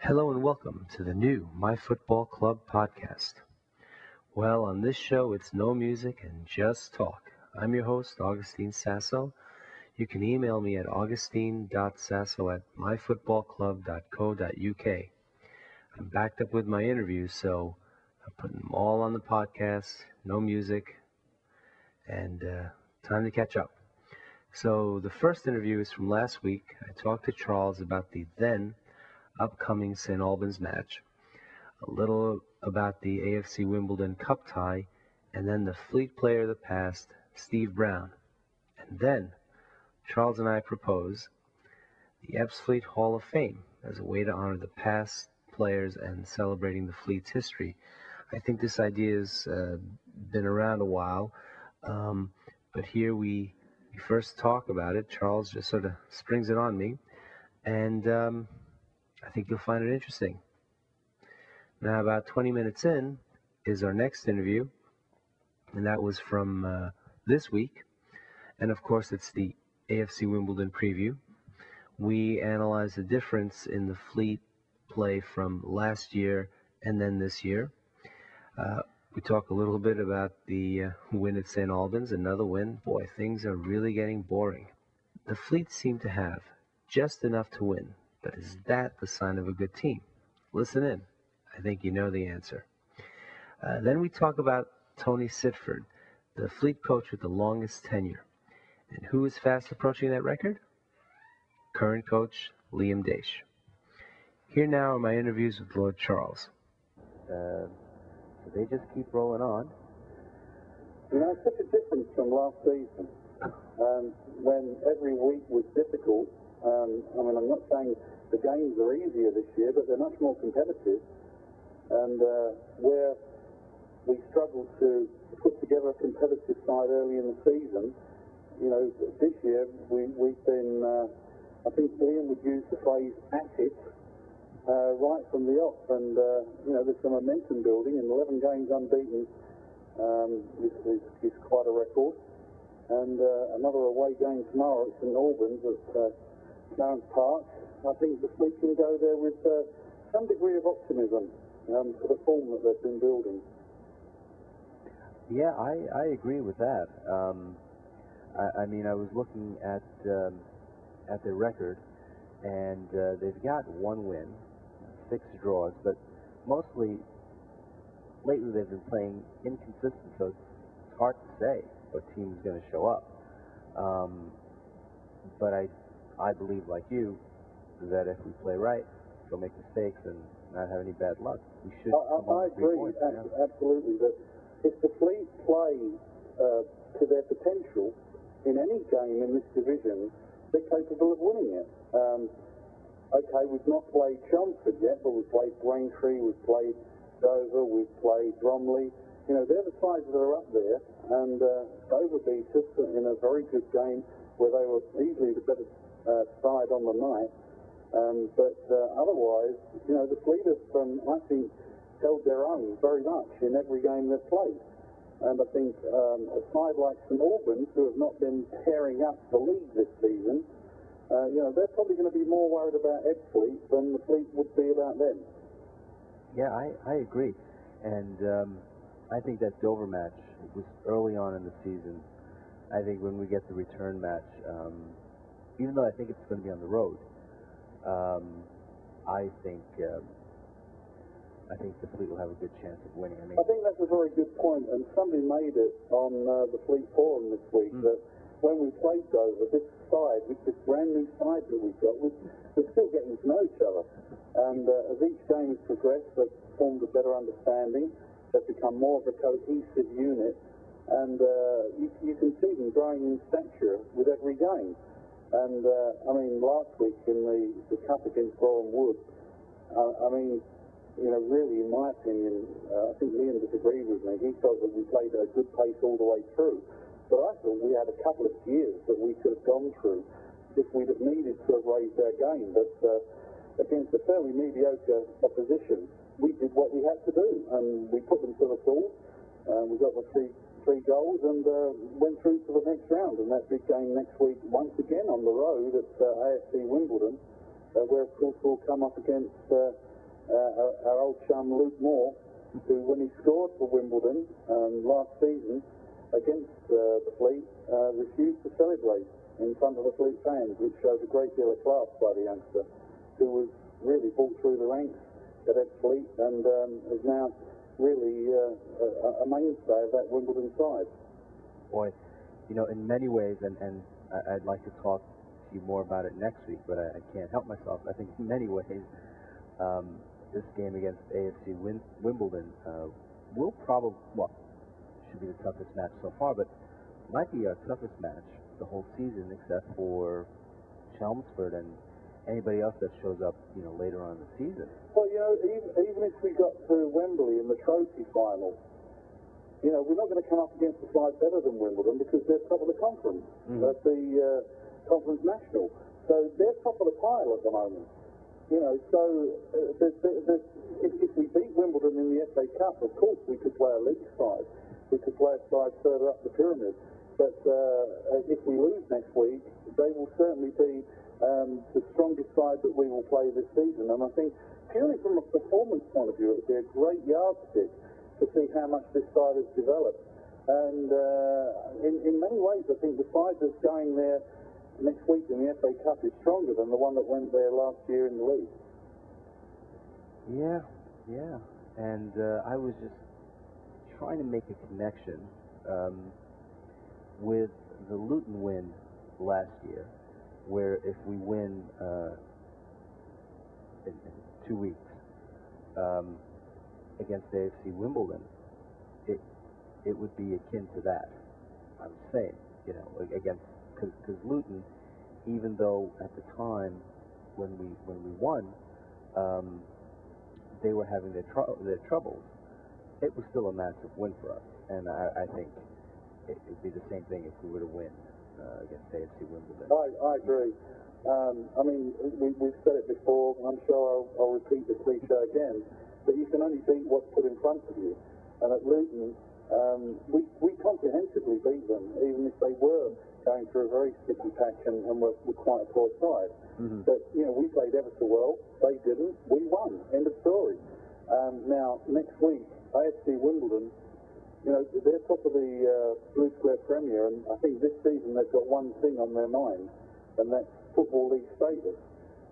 Hello and welcome to the new My Football Club podcast. Well, on this show, it's no music and just talk. I'm your host, Augustine Sasso. You can email me at augustine.sasso@myfootballclub.co.uk. I'm backed up with my interviews, so I'm putting them all on the podcast, no music, and time to catch up. So the first interview is from last week. I talked to Charles about the then upcoming St. Albans match, a little about the AFC Wimbledon Cup tie, and then the Fleet player of the past, Steve Brown. And then Charles and I propose the Epps Fleet Hall of Fame as a way to honor the past players and celebrating the Fleet's history. I think this idea has been around a while, but here we first talk about it. Charles just sort of springs it on me, and I think you'll find it interesting. Now, about 20 minutes in is our next interview, and that was from this week. And of course, it's the AFC Wimbledon preview. We analyze the difference in the Fleet play from last year and then this year. We talk a little bit about the win at St. Albans, another win. Boy, things are really getting boring. The Fleet seem to have just enough to win. But is that the sign of a good team? Listen in. I think you know the answer. Then we talk about Tony Sitford, the Fleet coach with the longest tenure. And who is fast approaching that record? Current coach Liam Daish. Here now are my interviews with Lord Charles. So they just keep rolling on. You know, it's such a difference from last season, when every week was difficult. I'm not saying the games are easier this year, but they're much more competitive. And where we struggled to put together a competitive side early in the season, you know, this year we've been, I think Liam would use the phrase at it right from the off. And, you know, there's some momentum building, and 11 games unbeaten is quite a record. And another away game tomorrow at St. Albans at Clarence Park. I think the Fleet can go there with some degree of optimism for the form that they've been building. Yeah, I agree with that. I mean, I was looking at their record, and they've got one win, 6 draws, but mostly lately they've been playing inconsistent, so it's hard to say what team is going to show up. But I believe, like you, that if we play right, don't make mistakes, and not have any bad luck, we should. I agree, absolutely. That if the Fleet play to their potential in any game in this division, they're capable of winning it. Okay, we've not played Chelmsford yet, but we've played Braintree, we've played Dover, we've played Bromley. You know, they're the sides that are up there, and Dover beat us in a very good game where they were easily the better side on the night. But otherwise, you know, the Fleet have, I think, held their own very much in every game they've played. And I think a side like St. Albans, who have not been tearing up the league this season, you know, they're probably going to be more worried about Ed Fleet than the Fleet would be about them. Yeah, I agree. And I think that Dover match was early on in the season. I think when we get the return match, even though I think it's going to be on the road, I think the Fleet will have a good chance of winning. I think that's a very good point, and somebody made it on the Fleet Forum this week, that when we played Dover, this side, with this brand new side that we've got, we're still getting to know each other. And as each game has progressed, they've formed a better understanding, they've become more of a cohesive unit, and you can see them growing in stature with every game. And, I mean, last week in the Cup against Boreham Wood, I mean, you know, really, in my opinion, I think Liam disagreed with me. He felt that we played at a good pace all the way through. But I thought we had a couple of gears that we could have gone through if we'd have needed to have raised our game. But against a fairly mediocre opposition, we did what we had to do. And we put them to the sword. We got the three goals and went through to the next round. And that big game next week, once again on the road at AFC Wimbledon, where, of course, we'll come up against our old chum Luke Moore, who, when he scored for Wimbledon last season against the Fleet, refused to celebrate in front of the Fleet fans, which shows a great deal of class by the youngster, who was really brought through the ranks at Ed Fleet and is now really a mainstay of that Wimbledon side. Boy, you know, in many ways, and I'd like to talk to you more about it next week, but I can't help myself. I think in many ways, this game against AFC Wimbledon will probably, well, should be the toughest match so far, but might be our toughest match the whole season, except for Chelmsford and anybody else that shows up, you know, later on in the season. Well, you know, even if we got to Wembley in the trophy final, you know, we're not going to come up against a side better than Wimbledon because they're top of the conference, at the Conference National. So they're top of the pile at the moment. You know, so if we beat Wimbledon in the FA Cup, of course we could play a league side. We could play a side further up the pyramid. But if we lose next week, they will certainly be the strongest side that we will play this season. And I think purely from a performance point of view, it would be a great yardstick to see how much this side has developed. And in many ways, I think the side that's going there next week in the FA Cup is stronger than the one that went there last year in the league. Yeah. And I was just trying to make a connection with the Luton win last year, where if we win in 2 weeks against AFC Wimbledon, it would be akin to that. I'm saying, you know, against, because Luton, even though at the time when we won, they were having their troubles, it was still a massive win for us, and I think it would be the same thing if we were to win against AFC Wimbledon. I agree. I mean, we've said it before, and I'm sure I'll repeat the cliche again, but you can only beat what's put in front of you. And at Luton, we comprehensively beat them, even if they were going through a very sticky patch and were quite a poor side. But, you know, we played ever so well. They didn't. We won. End of story. Now, next week, AFC Wimbledon, you know, they're top of the Blue Square Premier, and I think this season they've got one thing on their mind, and that's Football League status.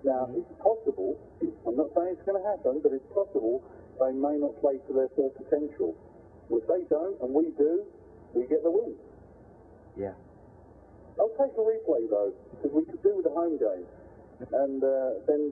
Now, it's possible, I'm not saying it's going to happen, but it's possible they may not play to their full potential. If they don't, and we do, we get the win. Yeah. I'll take a replay, though, because we could do with a home game, and then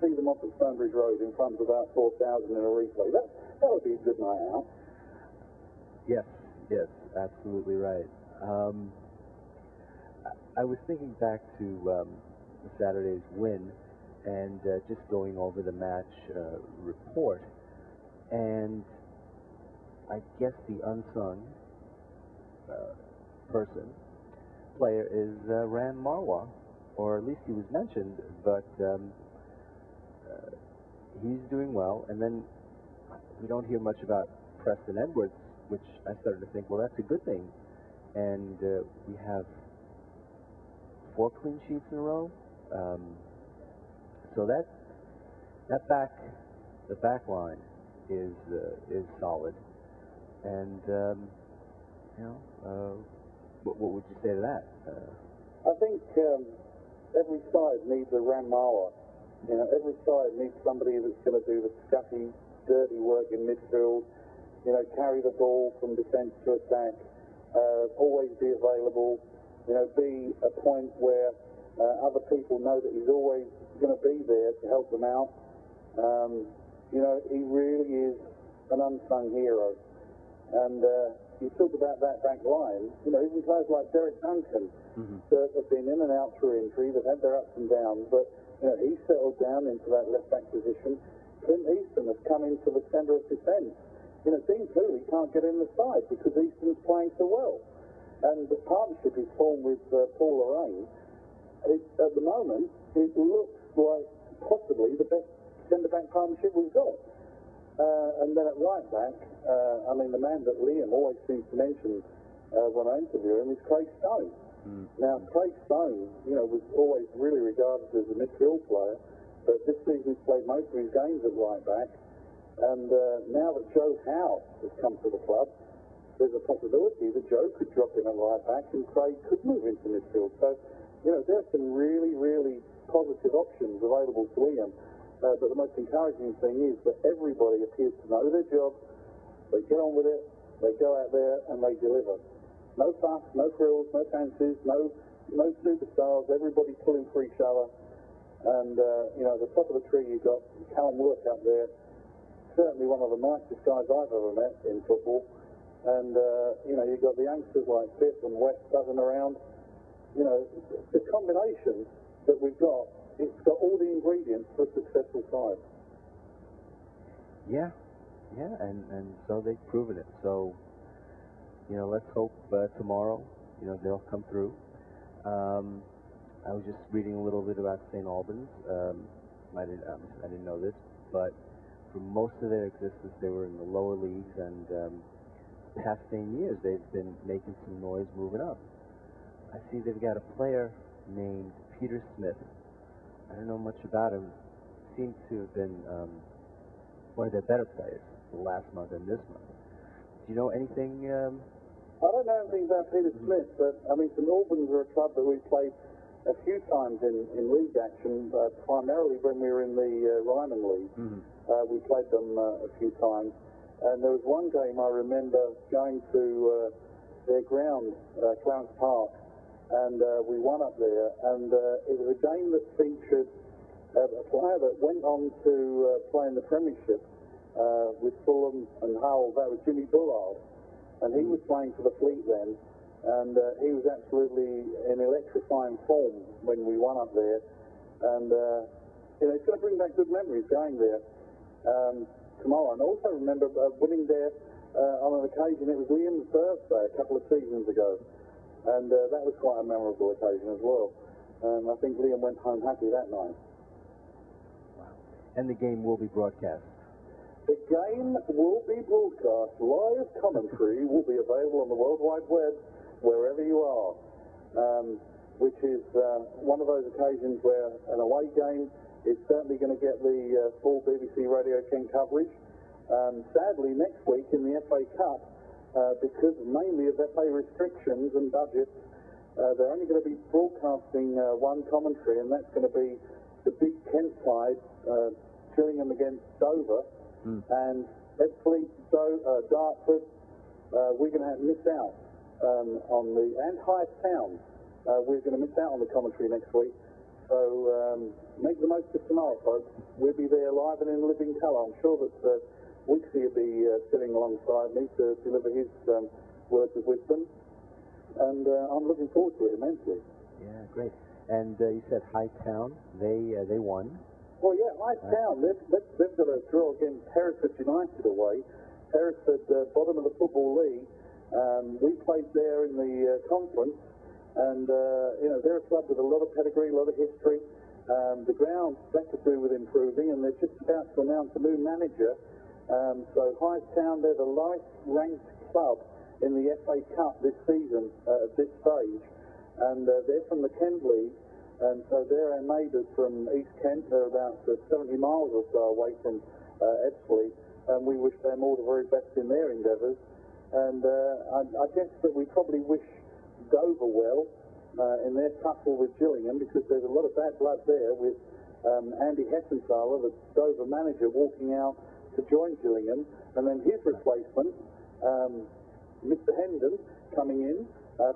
see them off at Stonebridge Road in front of about 4,000 in a replay. That would be a good night out. Yes, absolutely right. I was thinking back to Saturday's win and just going over the match report, and I guess the unsung player is Ran Marwa, or at least he was mentioned, but he's doing well. And then we don't hear much about Preston Edwards, which I started to think, well, that's a good thing. And we have 4 clean sheets in a row. So the back line is solid. And you know, what would you say to that? I think every side needs a Ran Marwa. You know, every side needs somebody that's going to do the scuffy, dirty work in midfield. You know, carry the ball from defence to attack, always be available, you know, be a point where other people know that he's always going to be there to help them out. You know, he really is an unsung hero. And you talk about that back line, you know, even players like Derek Duncan that have been in and out through injury, they've had their ups and downs, but, you know, he settled down into that left-back position. Clint Easton has come into the centre of defence. You know, Dean Cooley can't get in the side because Easton's playing so well. And the partnership is formed with Paul Lorraine. At the moment, it looks like possibly the best centre-back partnership we've got. And then at right-back, I mean, the man that Liam always seems to mention when I interview him is Craig Stone. Now, Craig Stone, you know, was always really regarded as a midfield player, but this season he's played most of his games at right back. And now that Joe Howe has come to the club, there's a possibility that Joe could drop in at right back and Craig could move into midfield. So, there's some really, really positive options available to Ian. But the most encouraging thing is that everybody appears to know their job. They get on with it, they go out there and they deliver. No fuss, no frills, no fancies, no superstars, everybody pulling for each other. And, at the top of the tree you've got Callum Work up there, certainly one of the nicest guys I've ever met in football. And, you've got the youngsters like Biff and West buzzing around. The combination that we've got, it's got all the ingredients for a successful side. Yeah, and so they've proven it. So, let's hope tomorrow, they'll come through. I was just reading a little bit about St. Albans. I didn't know this, but for most of their existence, they were in the lower leagues, and past 10 years, they've been making some noise moving up. I see they've got a player named Peter Smith. I don't know much about him. Seems to have been one of their better players the last month and this month. Do you know anything? I don't know anything about Peter Smith, but St. Albans are a club that we've played a few times in league action, primarily when we were in the Ryman League. We played them a few times, and there was one game I remember going to their ground, Clarence Park, and we won up there, and it was a game that featured a player that went on to play in the Premiership with Fulham and Hull. That was Jimmy Bullard. And he was playing for the Fleet then, and he was absolutely in electrifying form when we won up there. And, it's going to bring back good memories going there tomorrow. And I also remember winning there on an occasion. It was Liam's birthday a couple of seasons ago, and that was quite a memorable occasion as well. I think Liam went home happy that night. Wow. And the game will be broadcast. The game will be broadcast. Live commentary will be available on the World Wide Web wherever you are, which is one of those occasions where an away game is certainly going to get the full BBC Radio 10 coverage. Sadly, next week in the FA Cup, because mainly of FA restrictions and budgets, they're only going to be broadcasting one commentary, and that's going to be the big Kent side, Gillingham against Dover. And Ebbsfleet, Dartford, we're going to miss out on and Hythe Town. We're going to miss out on the commentary next week. So make the most of tomorrow, folks. We'll be there live and in living colour. I'm sure that Wixie will be sitting alongside me to deliver his words of wisdom. And I'm looking forward to it immensely. Yeah, great. And you said Hythe Town, they won. Well, yeah, Hythe Town, they've got a draw against Hereford United away. Hereford, bottom of the Football League. We played there in the conference, and, they're a club with a lot of pedigree, a lot of history. The ground, that could do with improving, and they're just about to announce a new manager. So Hythe Town, they're the lowest ranked club in the FA Cup this season at this stage, and they're from the Kent League. And so they're our neighbours from East Kent. They're about 70 miles or so away from Ebbsfleet, and we wish them all the very best in their endeavours. And I guess that we probably wish Dover well in their tussle with Gillingham, because there's a lot of bad blood there with Andy Hessenthaler, the Dover manager, walking out to join Gillingham, and then his replacement, Mr. Hendon, coming in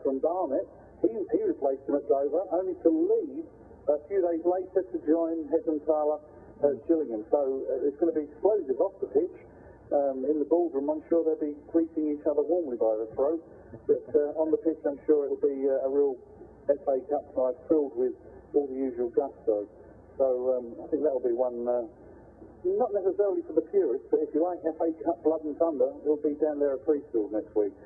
from Barnet. He replaced him at Dover, only to leave a few days later to join Hessenthaler at Gillingham. So it's going to be explosive off the pitch. In the ballroom, I'm sure they'll be greeting each other warmly by the throat. But on the pitch, I'm sure it'll be a real FA Cup side filled with all the usual gusto. So I think that'll be one, not necessarily for the purists, but if you like FA Cup blood and thunder, it'll be down there at Priestfield next week.